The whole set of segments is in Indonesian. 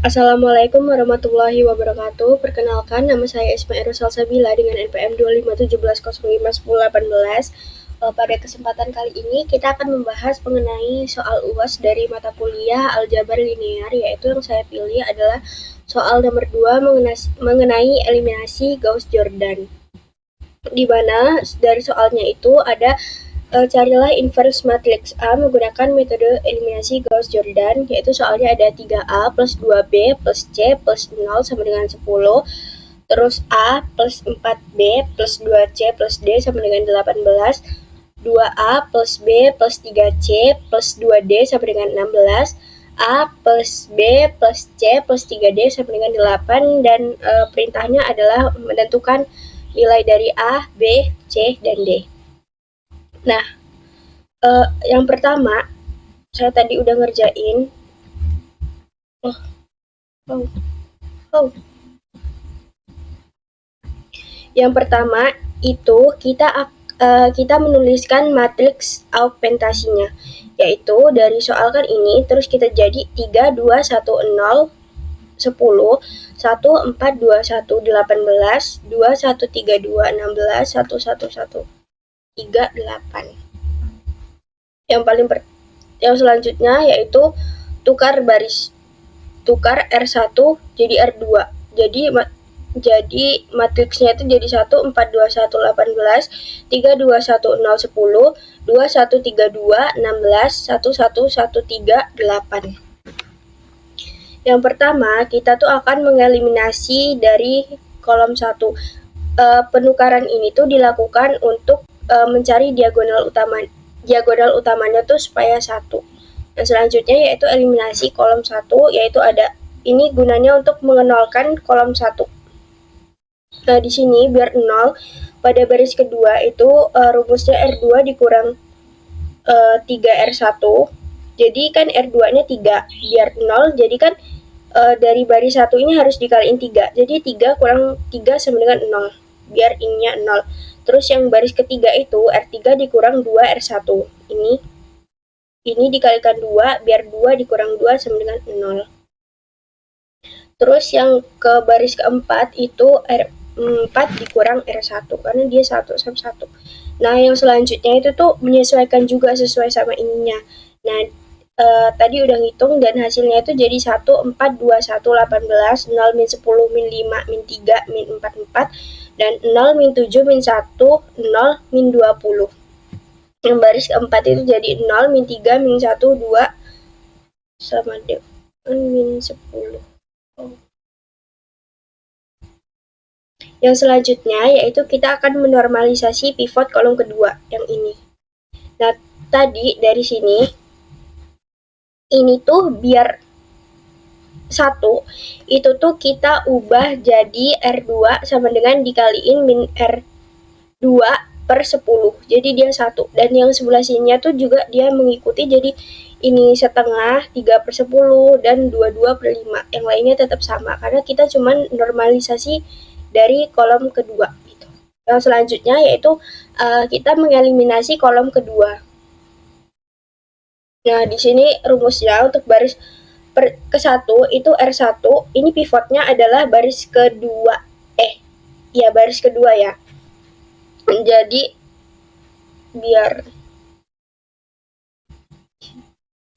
Assalamualaikum warahmatullahi wabarakatuh. Perkenalkan, nama saya Isma Eros Salsabila dengan NPM 2517051018. Pada kesempatan kali ini kita akan membahas mengenai soal UAS dari mata kuliah aljabar linear, yaitu yang saya pilih adalah soal nomor 2 mengenai eliminasi Gauss-Jordan. Di mana dari soalnya itu ada carilah inverse matriks A menggunakan metode eliminasi Gauss-Jordan, yaitu soalnya ada 3A plus 2B plus C plus 0 sama dengan 10, terus A plus 4B plus 2C plus D sama dengan 18, 2A plus B plus 3C plus 2D sama dengan 16, A plus B plus C plus 3D sama dengan 8, dan perintahnya adalah menentukan nilai dari A, B, C, dan D. Nah, yang pertama, saya tadi udah ngerjain. Yang pertama itu kita menuliskan matriks augmentasinya, yaitu dari soal kan ini, terus kita jadi 3, 2, 1, 0, 10, 1, 4, 2, 1, 18, 2, 1, 3, 2, 16, 1, 1, 1, 3, 8. Yang selanjutnya yaitu tukar R1 jadi R2. Jadi matriksnya itu jadi 1, 4, 2, 1, 18, 3, 2, 1, 0, 10, 2, 1, 3, 2, 16, 1, 1, 1, 3, 8. Yang pertama, kita tuh akan mengeliminasi dari kolom 1. Penukaran ini tuh dilakukan untuk mencari diagonal utamanya tuh supaya 1. Nah, selanjutnya yaitu eliminasi kolom 1, yaitu ada ini gunanya untuk mengenolkan kolom 1. Nah, di sini biar 0, pada baris kedua itu rumusnya R2 dikurang 3R1. Jadi kan R2-nya 3, biar 0, jadi kan dari baris 1 ini harus dikaliin 3. Jadi 3 kurang 3 sama dengan 0, biar ininya 0. Terus yang baris ketiga itu R3 dikurang 2R1. Ini dikalikan 2, biar 2 dikurang 2 sama dengan 0. Terus yang ke baris keempat itu R4 dikurang R1, karena dia 1 sama 1. Nah, yang selanjutnya itu tuh menyesuaikan juga sesuai sama ininya. Nah, tadi udah ngitung dan hasilnya itu jadi 1, 4, 2, 1, 18, 0, min 10, min 5, min 3, min 4, 4, dan 0, min 7, min 1, 0, min 20. Yang baris keempat itu jadi 0, min 3, min 1, 2, sama dengan min 10. Yang selanjutnya yaitu kita akan menormalisasi pivot kolom kedua, yang ini. Nah, tadi dari sini, ini tuh biar 1, itu tuh kita ubah jadi R2 sama dengan dikaliin min R2 per 10. Jadi dia 1. Dan yang sebelah sininya tuh juga dia mengikuti, jadi ini setengah, 3 per 10, dan 22 per 5. Yang lainnya tetap sama, karena kita cuman normalisasi dari kolom kedua. Gitu. Yang selanjutnya yaitu kita mengeliminasi kolom kedua. Nah, di sini rumusnya untuk baris ke-1 itu R1, ini pivotnya adalah baris kedua. Baris kedua ya. Jadi biar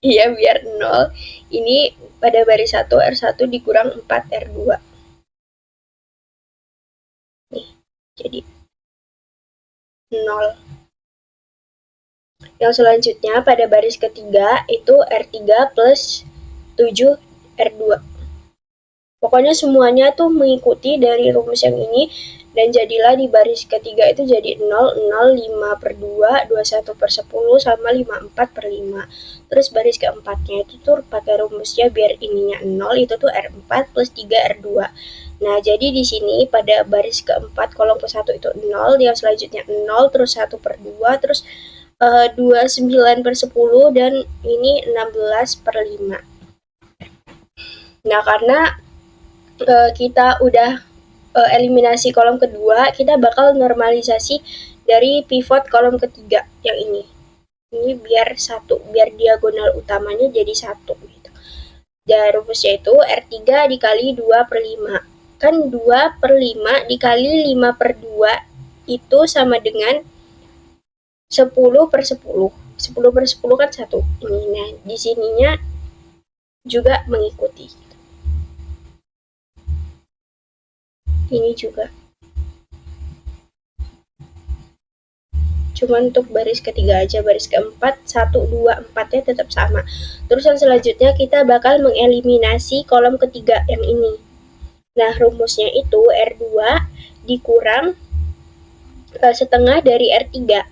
0, ini pada baris 1 R1 dikurang 4 R2. Nih, jadi 0. Yang selanjutnya pada baris ketiga itu R3 plus 7 R2. Pokoknya semuanya tuh mengikuti dari rumus yang ini, dan jadilah di baris ketiga itu jadi 0, 0, 5 per 2, 21 per 10, sama 54 per 5. Terus baris keempatnya itu tuh pakai rumusnya biar ininya 0, itu tuh R4 plus 3 R2. Nah, jadi di sini pada baris keempat kolom ke-1 itu 0, yang selanjutnya 0, terus 1 per 2, terus 29 per 10, dan ini 16 per 5. Nah, karena kita udah eliminasi kolom kedua, kita bakal normalisasi dari pivot kolom ketiga yang ini. Ini biar 1, biar diagonal utamanya jadi 1 gitu. Dan rumusnya itu R3 dikali 2/5. Kan 2/5 dikali 5/2 itu sama dengan 10/10. 10/10 kan 1. Ini, nah di sininya juga mengikuti. Ini juga. Cuma untuk baris ketiga aja, baris keempat 1, 2, 4-nya tetap sama. Terus yang selanjutnya kita bakal mengeliminasi kolom ketiga yang ini. Nah, rumusnya itu R2 dikurang setengah dari R3.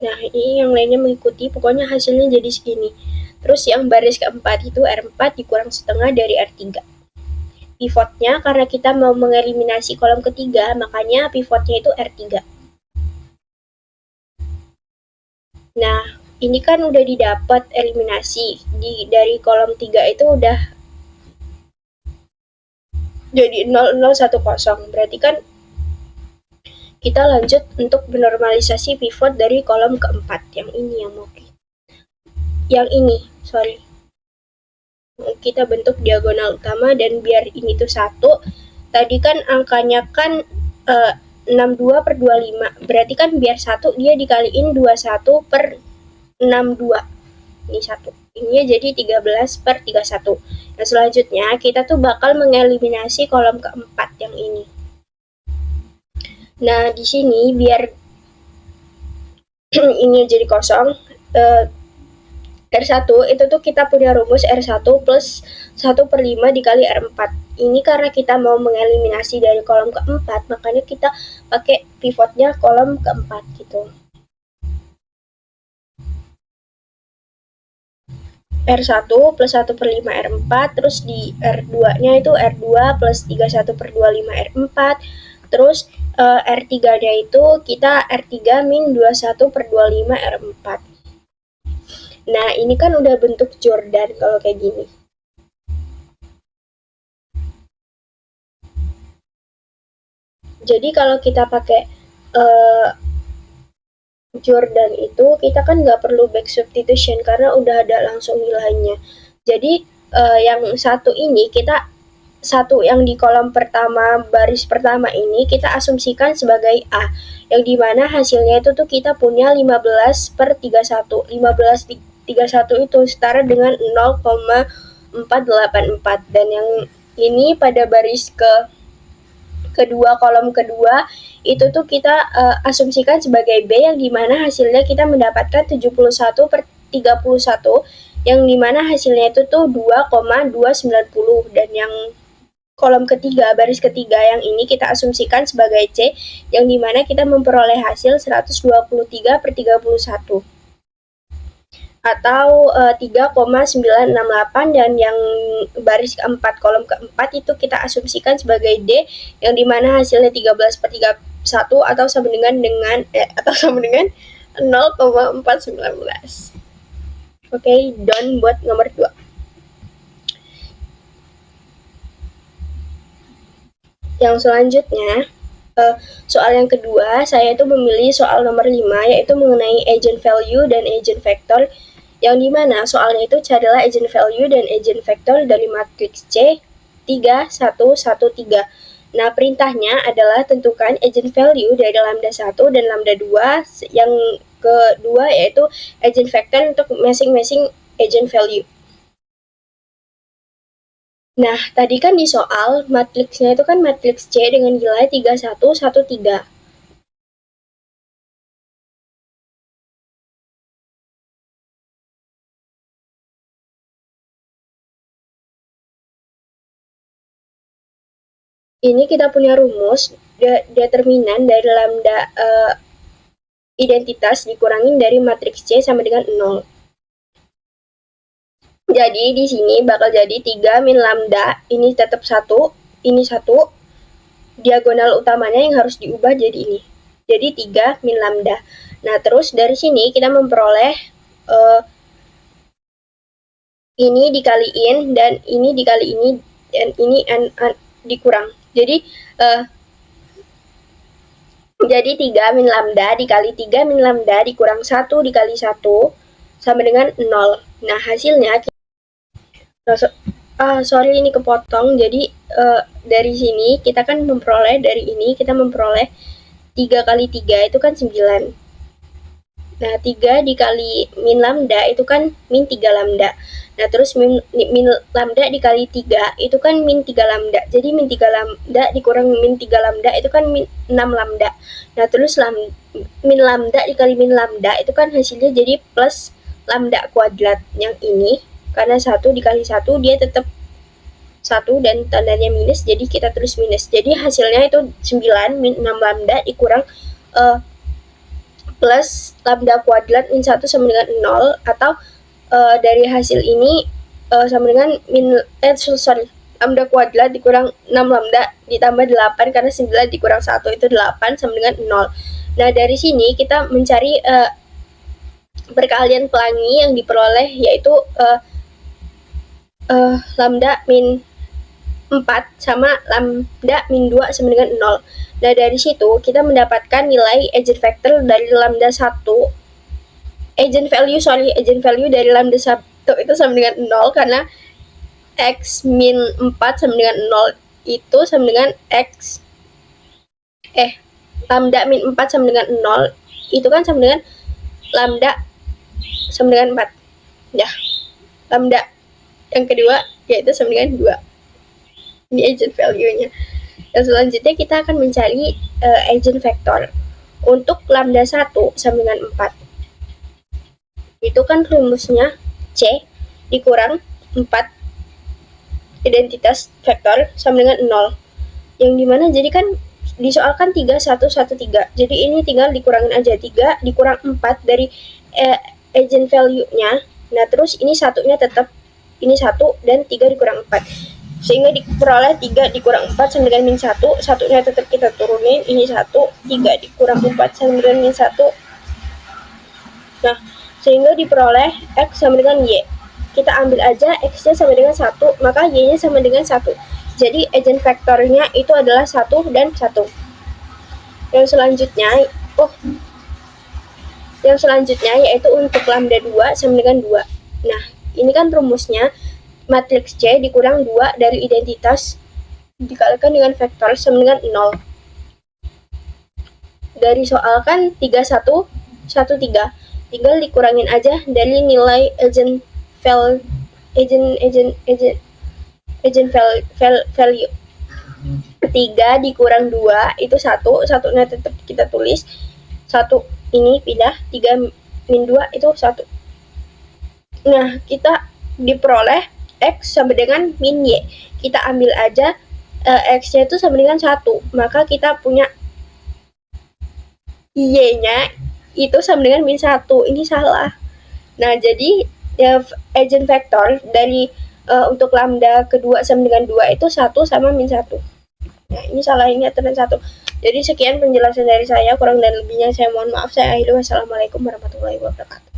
Nah, ini yang lainnya mengikuti, pokoknya hasilnya jadi segini. Terus yang baris keempat itu R4 dikurang setengah dari R3. Pivotnya, karena kita mau mengeliminasi kolom ketiga, makanya pivotnya itu R3. Nah, ini kan udah didapat eliminasi. Dari kolom 3 itu udah jadi 0, 0, 1, 0. Berarti kan kita lanjut untuk menormalisasi pivot dari kolom keempat. Yang ini yang mau kita bentuk diagonal utama, dan biar ini tuh 1. Tadi kan angkanya kan 62/25. Berarti kan biar 1 dia dikaliin 21/62. Ini 1. Ini jadi 13/31. Nah, selanjutnya kita tuh bakal mengeliminasi kolom keempat yang ini. Nah, di sini biar ini jadi kosong, R1 itu tuh kita punya rumus R1 plus 1/5 dikali R4. Ini karena kita mau mengeliminasi dari kolom keempat, makanya kita pakai pivotnya kolom keempat gitu. R1 plus 1/5 R4, terus di R2-nya itu R2 plus 31/25 R4, terus R3-nya itu kita R3 min 21/25 R4. Nah, ini kan udah bentuk Jordan kalau kayak gini. Jadi kalau kita pakai Jordan itu, kita kan nggak perlu back substitution karena udah ada langsung nilainya. Jadi yang satu ini kita yang di kolom pertama, baris pertama ini kita asumsikan sebagai A, yang dimana hasilnya itu tuh kita punya 15/31. 15/31 itu setara dengan 0,484, dan yang ini pada baris kedua, kolom kedua itu tuh kita asumsikan sebagai B, yang dimana hasilnya kita mendapatkan 71/31, yang dimana hasilnya itu tuh 2,290, dan yang kolom ketiga, baris ketiga yang ini kita asumsikan sebagai C, yang dimana kita memperoleh hasil 123/31 atau 3,968, dan yang baris keempat, kolom keempat itu kita asumsikan sebagai D, yang dimana hasilnya 13/31 atau sama dengan 0,419. Oke, done buat nomor 2. Yang selanjutnya, soal yang kedua, saya itu memilih soal nomor 5, yaitu mengenai eigenvalue dan eigenvector, yang dimana soalnya itu carilah eigenvalue dan eigenvector dari matriks C 3, 1, 1, 3. Nah, perintahnya adalah tentukan eigenvalue dari lambda 1 dan lambda 2, yang kedua yaitu eigenvector untuk masing-masing eigenvalue. Nah, tadi kan di soal matriksnya itu kan matriks C dengan nilai 3, 1, 1, 3. Ini kita punya rumus determinan dari lambda identitas dikurangin dari matriks C sama dengan 0. Jadi di sini bakal jadi 3 min lambda, ini tetap 1, ini 1, diagonal utamanya yang harus diubah jadi ini. Jadi 3 min lambda. Nah, terus dari sini kita memperoleh ini dikaliin, dan ini dikali ini, dan ini dikurang. Jadi 3 min lambda dikali 3 min lambda dikurang 1 dikali 1 sama dengan 0. Nah, hasilnya sorry ini kepotong. Jadi dari sini kita kan memperoleh, dari ini kita memperoleh 3 kali 3 itu kan 9. Nah, 3 dikali min lambda itu kan min 3 lambda. Nah, terus min lambda dikali 3 itu kan min 3 lambda. Jadi min 3 lambda dikurang min 3 lambda itu kan min 6 lambda. Nah, terus min lambda dikali min lambda itu kan hasilnya jadi plus lambda kuadrat. Yang ini karena 1 dikali 1 dia tetap 1 dan tandanya minus, jadi kita tulis minus. Jadi hasilnya itu 9 min 6 lambda dikurang plus lambda kuadrat min 1 sama dengan 0, atau dari hasil ini sama dengan lambda kuadrat dikurang 6 lambda ditambah 8 karena 9 dikurang 1 itu 8 sama dengan 0. Nah, dari sini kita mencari perkalian pelangi yang diperoleh, yaitu lambda min 4 sama lambda min 2 sama dengan 0. Nah, dari situ kita mendapatkan nilai eigenvector dari lambda 1, eigenvalue dari lambda 1 itu sama dengan 0, karena x min 4 sama dengan 0 itu sama dengan lambda min 4 sama dengan 0 itu kan sama dengan lambda sama dengan 4. Ya, lambda yang kedua yaitu sama dengan 2. Ini eigenvalue-nya. Dan selanjutnya kita akan mencari eigenvector untuk lambda 1 sama dengan 4. Itu kan rumusnya C dikurang 4 identitas vektor sama dengan 0. Yang dimana jadi kan disoalkan 3, 1, 1, 3. Jadi ini tinggal dikurangin aja, 3 dikurang 4 dari eigenvalue-nya. Nah, terus ini satunya tetap ini 1 dan 3 dikurang 4. Sehingga diperoleh 3 dikurang 4 sama dengan min 1, satunya tetap kita turunin, ini 1, 3 dikurang 4 sama dengan min 1. Nah, sehingga diperoleh X sama dengan Y. Kita ambil aja X-nya sama dengan 1, maka Y-nya sama dengan 1. Jadi eigenvektornya itu adalah 1 dan 1. Yang selanjutnya yaitu untuk lambda 2 sama dengan 2. Nah, ini kan rumusnya matriks C dikurang 2 dari identitas dikalikan dengan vektor sama dengan 0. Dari soal kan 3, 1, 1, 3. Tinggal dikurangin aja dari nilai eigenvalue. 3 dikurang 2 itu 1, satunya tetap kita tulis. 1 ini pindah, 3 min 2 itu 1. Nah, kita diperoleh X sama dengan min Y. Kita ambil aja X-nya itu sama dengan 1. Maka kita punya Y-nya itu sama dengan min 1. Ini salah. Nah, jadi eigenvector dari untuk lambda kedua sama dengan 2 itu 1 sama min 1. Nah, ini salah, ini aturan 1. Jadi sekian penjelasan dari saya. Kurang dan lebihnya saya mohon maaf. Saya akhiri. Wassalamualaikum warahmatullahi wabarakatuh.